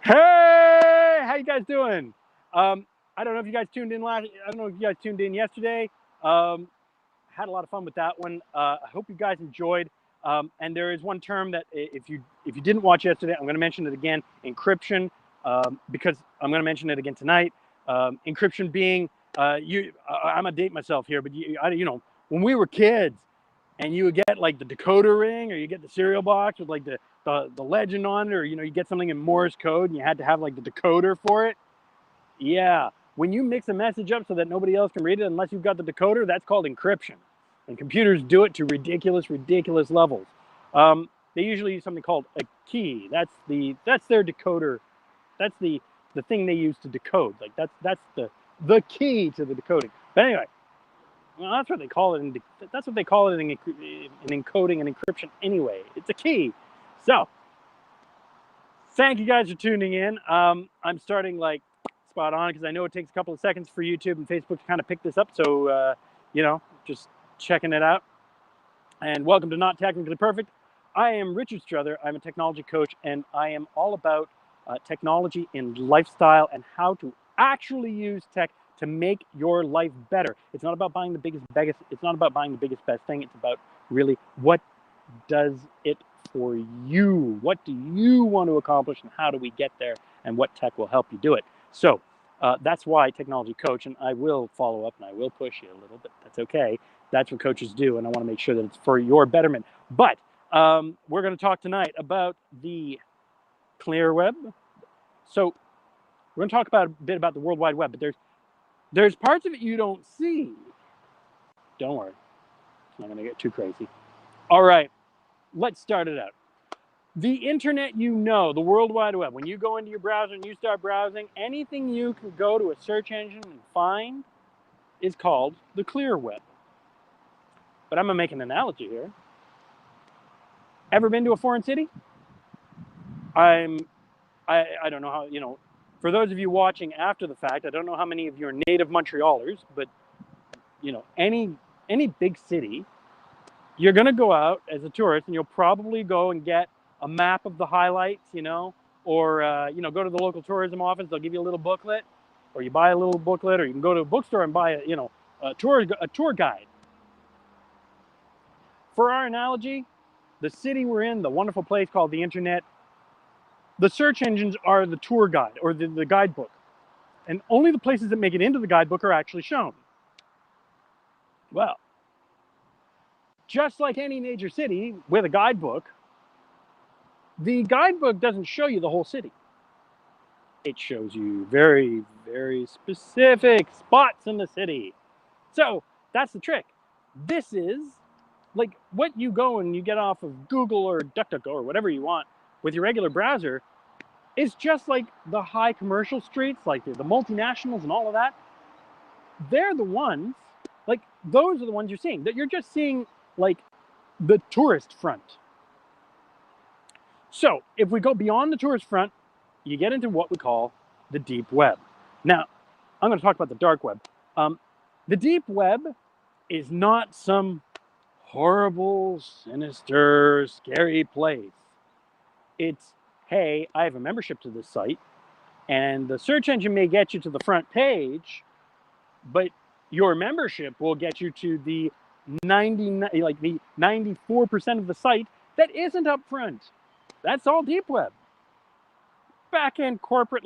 Hey, how you guys doing? I don't know if you guys tuned in yesterday. Had a lot of fun with that one. I hope you guys enjoyed. And there is one term that if you didn't watch yesterday, I'm going to mention it again: encryption, because I'm going to mention it again tonight. Encryption being I'm gonna date myself here, but when we were kids, and you would get like the decoder ring, or you get the cereal box with like the legend on it, or you get something in Morse code, and you had to have like the decoder for it. Yeah, when you mix a message up so that nobody else can read it unless you've got the decoder, that's called encryption. And computers do it to ridiculous levels. They usually use something called a key. That's their decoder. That's the thing they use to decode. Like that's the key to the decoding. But anyway, well, that's what they call it. That's what they call it in encoding and encryption. Anyway, it's a key. So, thank you guys for tuning in. I'm starting like spot on because I know it takes a couple of seconds for YouTube and Facebook to kind of pick this up. So, just checking it out. And welcome to Not Technically Perfect. I am Richard Struther. I'm a technology coach, and I am all about technology in lifestyle and how to actually use tech to make your life better. It's not about buying the biggest, it's not about buying the biggest, best thing. It's about really what does it for you? What do you want to accomplish, and how do we get there, and what tech will help you do it? So that's why technology coach, and I will follow up and I will push you a little bit. That's okay. That's what coaches do, and I want to make sure that it's for your betterment. But we're going to talk tonight about the clear web. So we're going to talk a bit about the World Wide Web, but there's parts of it you don't see. Don't worry. It's not going to get too crazy. All right. Let's start it out. The internet, the World Wide Web, when you go into your browser and you start browsing, anything you can go to a search engine and find is called the clear web. But I'm going to make an analogy here. Ever been to a foreign city? I don't know how, for those of you watching after the fact, I don't know how many of you are native Montrealers, but, any big city, you're going to go out as a tourist and you'll probably go and get a map of the highlights, or, go to the local tourism office. They'll give you a little booklet, or you buy a little booklet, or you can go to a bookstore and buy a tour guide. For our analogy, the city we're in, the wonderful place called the internet, the search engines are the tour guide or the guidebook. And only the places that make it into the guidebook are actually shown. Well, just like any major city with a guidebook, the guidebook doesn't show you the whole city. It shows you very, very specific spots in the city. So that's the trick. This is like what you go and you get off of Google or DuckDuckGo or whatever you want with your regular browser. It's just like the high commercial streets, like the multinationals and all of that. They're the ones, like those are the ones you're seeing. That you're just seeing like the tourist front. So if we go beyond the tourist front, you get into what we call the deep web. Now, I'm going to talk about the dark web. The deep web is not some horrible, sinister, scary place. It's, hey, I have a membership to this site, and the search engine may get you to the front page, but your membership will get you to the 94% of the site that isn't up front. That's all deep web. Back-end corporate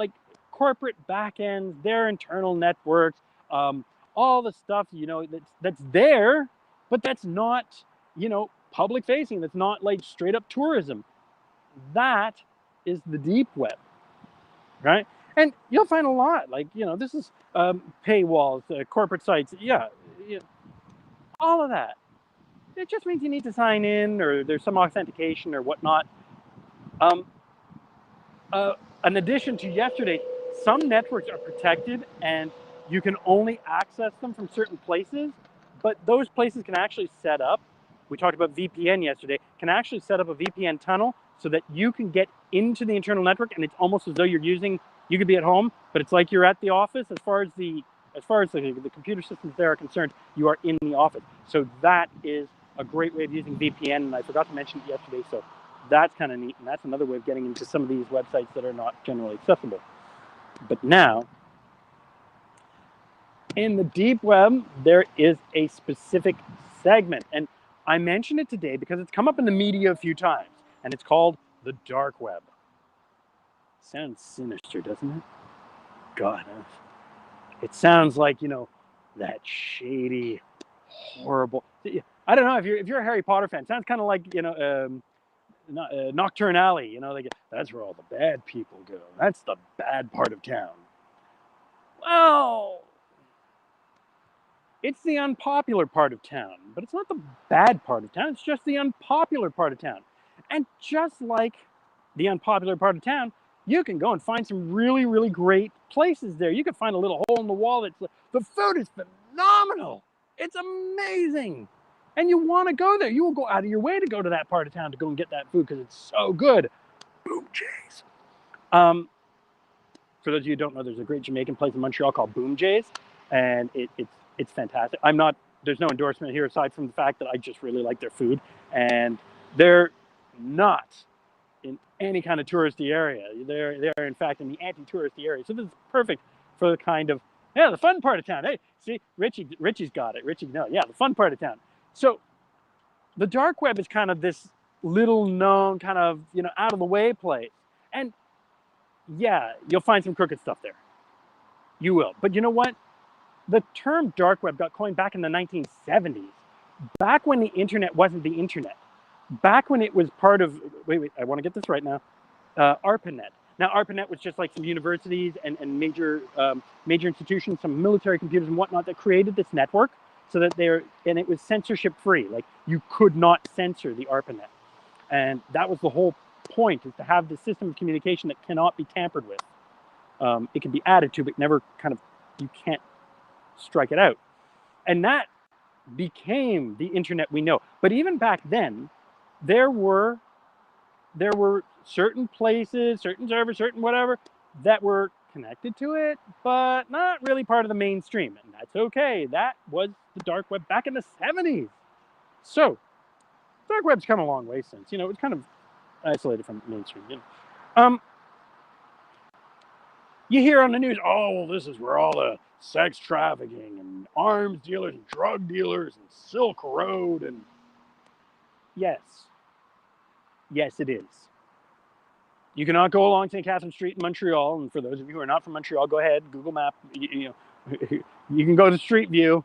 back-ends, their internal networks, all the stuff, that's there, but that's not, public facing. That's not like straight up tourism. That is the deep web, right? And you'll find a lot, like, this is paywalls, corporate sites, all of that. It just means you need to sign in, or there's some authentication or whatnot. In addition to yesterday, some networks are protected and you can only access them from certain places, but those places can actually set up, we talked about VPN yesterday, can actually set up a VPN tunnel so that you can get into the internal network, and it's almost as though you could be at home, but it's like you're at the office. As far as the computer systems there are concerned, you are in the office. So that is a great way of using VPN, and I forgot to mention it yesterday, so that's kind of neat, and that's another way of getting into some of these websites that are not generally accessible. But now, in the deep web, there is a specific segment, and I mention it today because it's come up in the media a few times, and it's called the dark web. Sounds sinister, doesn't it? God, it sounds like, that shady, horrible. I don't know, if you're a Harry Potter fan, it sounds kind of like, Nocturne Alley. Like, that's where all the bad people go. That's the bad part of town. Well, it's the unpopular part of town, but it's not the bad part of town. It's just the unpopular part of town. And just like the unpopular part of town, you can go and find some really, really great places there. You can find a little hole in the wall the food is phenomenal. It's amazing. And you want to go there. You will go out of your way to go to that part of town to go and get that food because it's so good. Boom Jays. For those of you who don't know, there's a great Jamaican place in Montreal called Boom Jays, and it's fantastic. There's no endorsement here aside from the fact that I just really like their food, and they're not in any kind of touristy area. They're in fact in the anti-touristy area. So this is perfect for the kind of, the fun part of town. Hey, see, Richie's got it. The fun part of town. So the dark web is kind of this little known kind of, out of the way place. And yeah, you'll find some crooked stuff there. You will. But you know what? The term dark web got coined back in the 1970s, back when the internet wasn't the internet, back when it was part of, wait, I want to get this right now, ARPANET. Now, ARPANET was just like some universities and major institutions, some military computers and whatnot that created this network so that and it was censorship free. Like, you could not censor the ARPANET. And that was the whole point, is to have this system of communication that cannot be tampered with. It can be added to, but you can't strike it out. And that became the internet we know. But even back then, there were certain places, certain servers, certain whatever, that were connected to it, but not really part of the mainstream. And that's okay. That was the dark web back in the 70s. So, dark web's come a long way since. It's kind of isolated from mainstream. You hear on the news, this is where all the sex trafficking and arms dealers and drug dealers and Silk Road and yes, it is. You cannot go along St. Catherine Street in Montreal, and for those of you who are not from Montreal, go ahead, Google Map. You can go to Street View.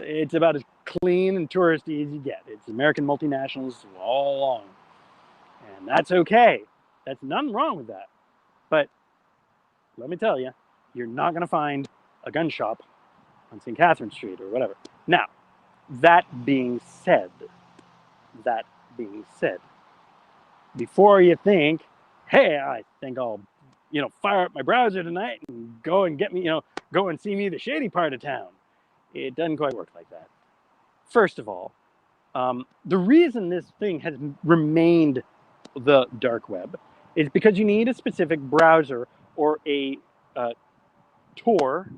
It's about as clean and touristy as you get. It's American multinationals all along, and that's okay. That's nothing wrong with that. But let me tell you, you're not going to find a gun shop on St. Catherine Street or whatever. Now, that being said, before you think, hey, I think I'll, fire up my browser tonight and go and get me, go and see me the shady part of town. It doesn't quite work like that. First of all, the reason this thing has remained the dark web is because you need a specific browser or a Tor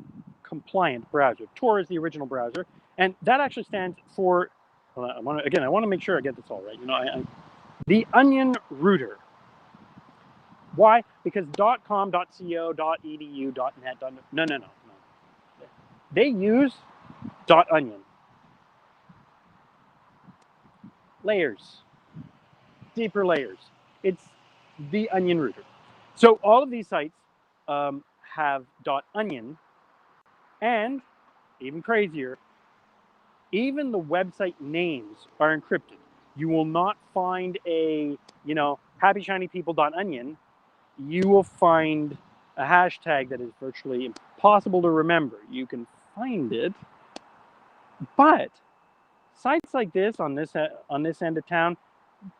compliant browser. Tor is the original browser, and that actually stands for, I want to make sure I get this all right. The Onion Router. Why? Because .com, .co, .edu, .net, no. They use .onion. Layers. Deeper layers. It's the Onion Router. So all of these sites have .onion, and even crazier, even the website names are encrypted. You will not find a, happyshinypeople.onion. You will find a hashtag that is virtually impossible to remember. You can find it, but sites like this on this end of town,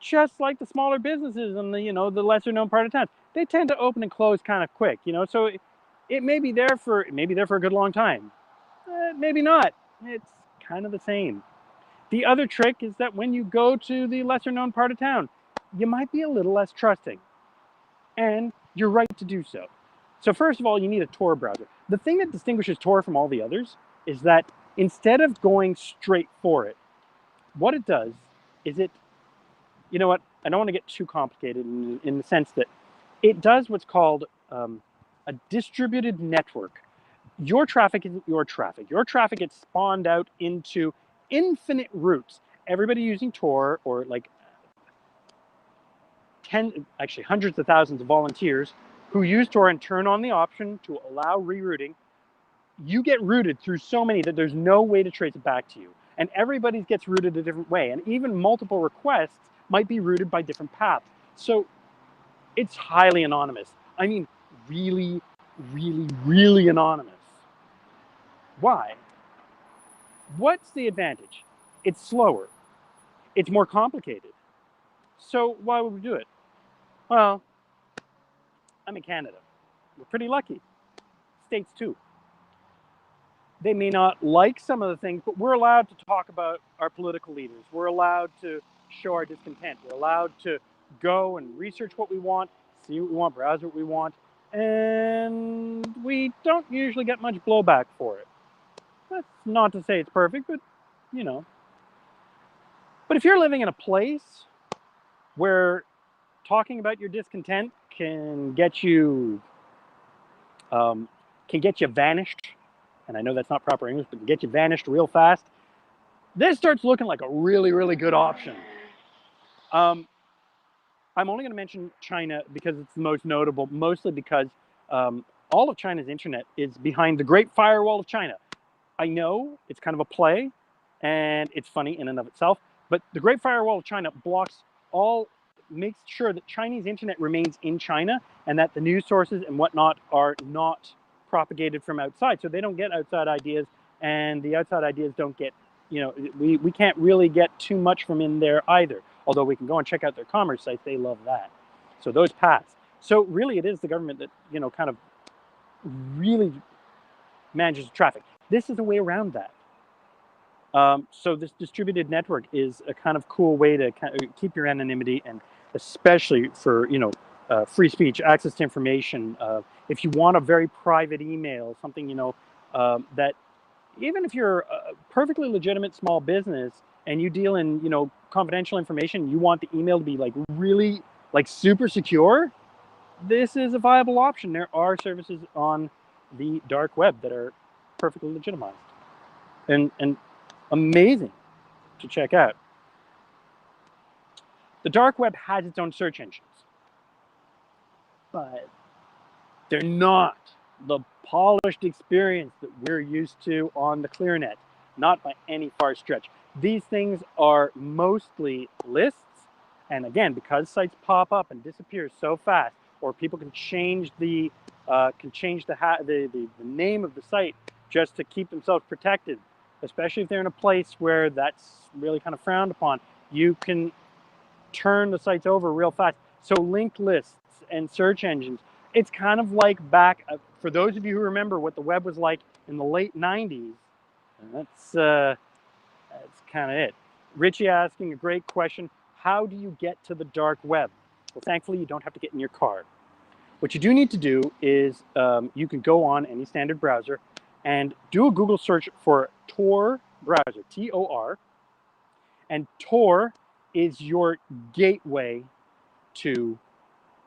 just like the smaller businesses and the lesser known part of town, they tend to open and close kind of quick. So it may be there for a good long time. Maybe not. It's kind of the same. The other trick is that when you go to the lesser known part of town, you might be a little less trusting. And you're right to do so. So first of all, you need a Tor browser. The thing that distinguishes Tor from all the others is that instead of going straight for it, what it does is I don't want to get too complicated in the sense that it does what's called a distributed network. Your traffic isn't your traffic. Your traffic gets spawned out into infinite routes. Everybody using Tor, or like actually hundreds of thousands of volunteers who use Tor and turn on the option to allow rerouting, you get routed through so many that there's no way to trace it back to you. And everybody gets routed a different way. And even multiple requests might be routed by different paths. So it's highly anonymous. I mean, really, really, really anonymous. Why? What's the advantage? It's slower. It's more complicated. So why would we do it? Well, I'm in Canada. We're pretty lucky. States too. They may not like some of the things, but we're allowed to talk about our political leaders. We're allowed to show our discontent. We're allowed to go and research what we want, see what we want, browse what we want, and we don't usually get much blowback for it. That's not to say it's perfect, but you know. But if you're living in a place where talking about your discontent can get you vanished, and I know that's not proper English, but can get you vanished real fast, this starts looking like a really, really good option. I'm only going to mention China because it's the most notable, mostly because all of China's internet is behind the Great Firewall of China. I know it's kind of a play, and it's funny in and of itself, but the Great Firewall of China makes sure that Chinese internet remains in China and that the news sources and whatnot are not propagated from outside. So they don't get outside ideas, and the outside ideas don't get, we can't really get too much from in there either. Although we can go and check out their commerce sites, they love that. So those pass. So really it is the government that, kind of really manages traffic. This is a way around that. So this distributed network is a kind of cool way to keep your anonymity, and especially for free speech, access to information. If you want a very private email, something that even if you're a perfectly legitimate small business and you deal in confidential information, you want the email to be like really like super secure, this is a viable option. There are services on the dark web that are perfectly legitimized and amazing to check out. The dark web has its own search engines, but they're not the polished experience that we're used to on the ClearNet, not by any far stretch. These things are mostly lists, and again, because sites pop up and disappear so fast, or people can change the name of the site just to keep themselves protected, especially if they're in a place where that's really kind of frowned upon. You can turn the sites over real fast. So linked lists and search engines, it's kind of like back, for those of you who remember what the web was like in the late 90s, that's kind of it. Richie asking a great question. How do you get to the dark web? Well, thankfully, you don't have to get in your car. What you do need to do is you can go on any standard browser and do a Google search for Tor browser, T-O-R, and Tor is your gateway to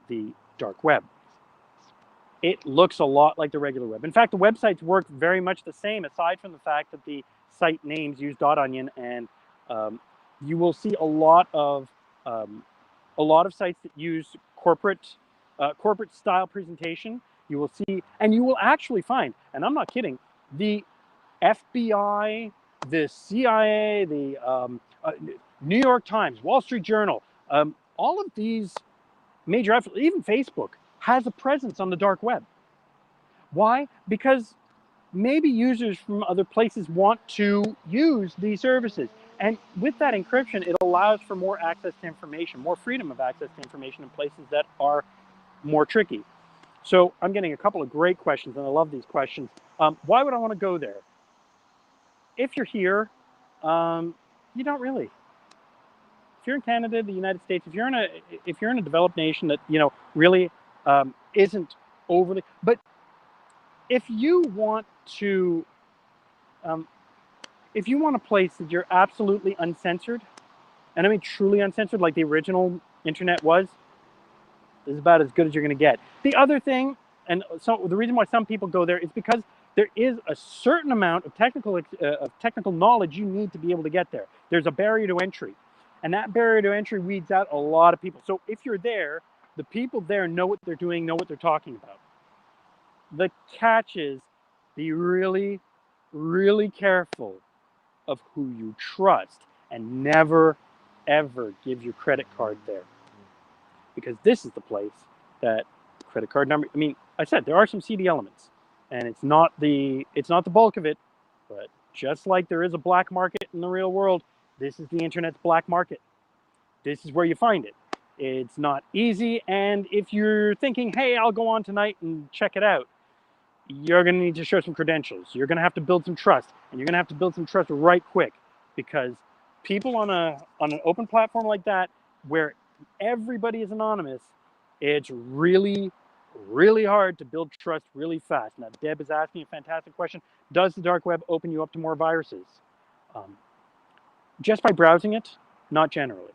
the dark web. It looks a lot like the regular web. In fact, the websites work very much the same, aside from the fact that the site names use .onion, and you will see a lot of sites that use corporate style presentation. You will see, and you will actually find, and I'm not kidding, the FBI, the CIA, the New York Times, Wall Street Journal, all of these major efforts, even Facebook, has a presence on the dark web. Why? Because maybe users from other places want to use these services. And with that encryption, it allows for more access to information, more freedom of access to information in places that are more tricky. So I'm getting a couple of great questions, and I love these questions. Why would I want to go there? If you're here, you don't really. If you're in Canada, the United States, if you're in a developed nation that really isn't overly, but if you want a place that you're absolutely uncensored, and I mean truly uncensored, like the original internet was, this is about as good as you're going to get. The other thing, and so the reason why some people go there is because there is a certain amount of technical knowledge you need to be able to get there. There's a barrier to entry, and that barrier to entry weeds out a lot of people. So if you're there, the people there know what they're doing, know what they're talking about. The catch is, be really, really careful of who you trust, and never, ever give your credit card there, because this is the place that credit card number. I mean, I said there are some seedy elements, and it's not the bulk of it, but just like there is a black market in the real world, this is the internet's black market. This is where you find it. It's not easy, and if you're thinking, hey, I'll go on tonight and check it out, you're going to need to show some credentials. You're going to have to build some trust, and you're going to have to build some trust right quick, because people on an open platform like that, where everybody is anonymous, it's really, really hard to build trust really fast. Now, Deb is asking a fantastic question. Does the dark web open you up to more viruses? Just by browsing it? Not generally.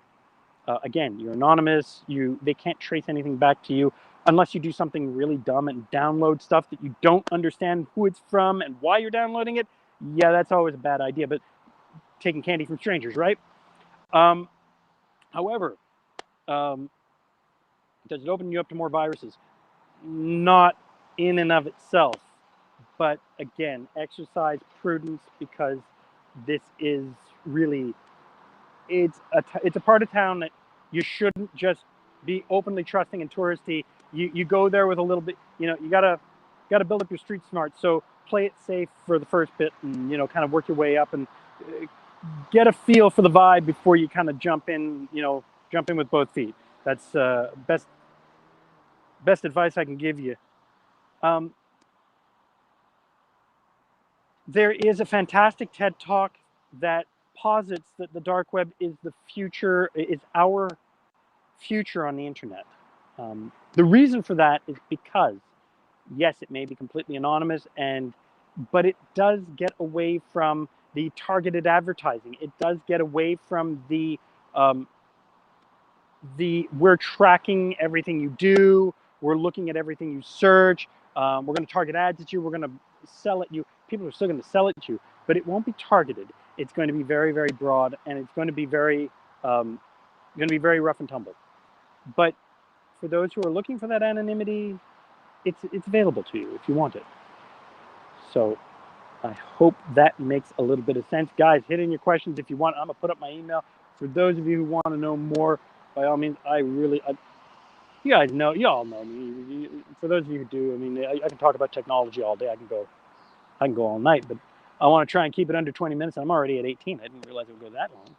Again, you're anonymous. They can't trace anything back to you unless you do something really dumb and download stuff that you don't understand who it's from and why you're downloading it. Yeah, that's always a bad idea, but taking candy from strangers, right? However, does it open you up to more viruses? Not in and of itself, but again, exercise prudence, because this is really, it's a part of town that you shouldn't just be openly trusting and touristy. You go there with a little bit, you gotta build up your street smart. So play it safe for the first bit, and kind of work your way up and get a feel for the vibe before you kind of jump in with both feet. That's best advice I can give you. There is a fantastic TED Talk that posits that the dark web is the future, is our future on the internet. The reason for that is because, yes, it may be completely anonymous, but it does get away from the targeted advertising. It does get away from the we're tracking everything you do, we're looking at everything you search, we're going to target ads at you, we're going to sell at you. People are still going to sell it to you, but it won't be targeted. It's going to be very, very broad, and it's going to be very rough and tumble. But for those who are looking for that anonymity, it's available to you if you want it. So I hope that makes a little bit of sense. Guys, hit in your questions if you want. I'm going to put up my email. For those of you who want to know more, by all means, you guys know, you all know me. For those of you who do, I mean, I can talk about technology all day. I can go all night, but I want to try and keep it under 20 minutes. I'm already at 18. I didn't realize it would go that long,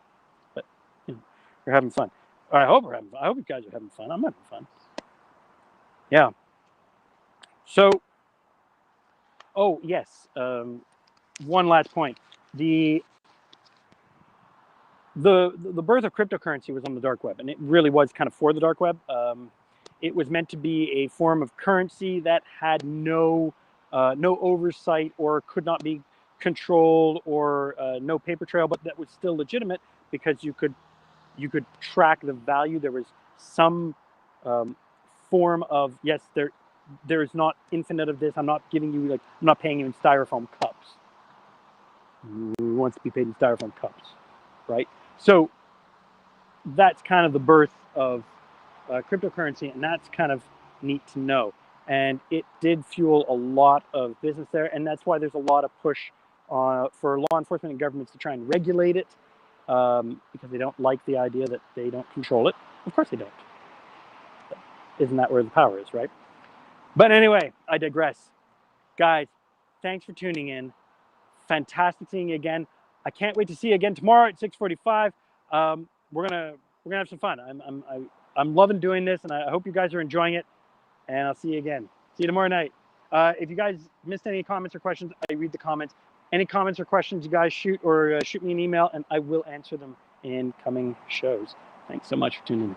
but we're having fun. I hope you guys are having fun. I'm having fun. Yeah. So, oh yes, one last point. The birth of cryptocurrency was on the dark web, and it really was kind of for the dark web. It was meant to be a form of currency that had no oversight, or could not be controlled, or no paper trail, but that was still legitimate, because you could track the value. There was some form of, yes, there is not infinite of this. I'm not giving you, I'm not paying you in styrofoam cups. Who wants to be paid in styrofoam cups, right? So that's kind of the birth of cryptocurrency, and that's kind of neat to know. And it did fuel a lot of business there, and that's why there's a lot of push for law enforcement and governments to try and regulate it, because they don't like the idea that they don't control it. Of course they don't. But isn't that where the power is, right? But anyway, I digress. Guys, thanks for tuning in. Fantastic seeing you again. I can't wait to see you again tomorrow at 6:45. We're gonna have some fun. I'm loving doing this, and I hope you guys are enjoying it. And I'll see you again. See you tomorrow night. If you guys missed any comments or questions, I read the comments. Any comments or questions, you guys shoot me an email, and I will answer them in coming shows. Thanks so much for tuning in.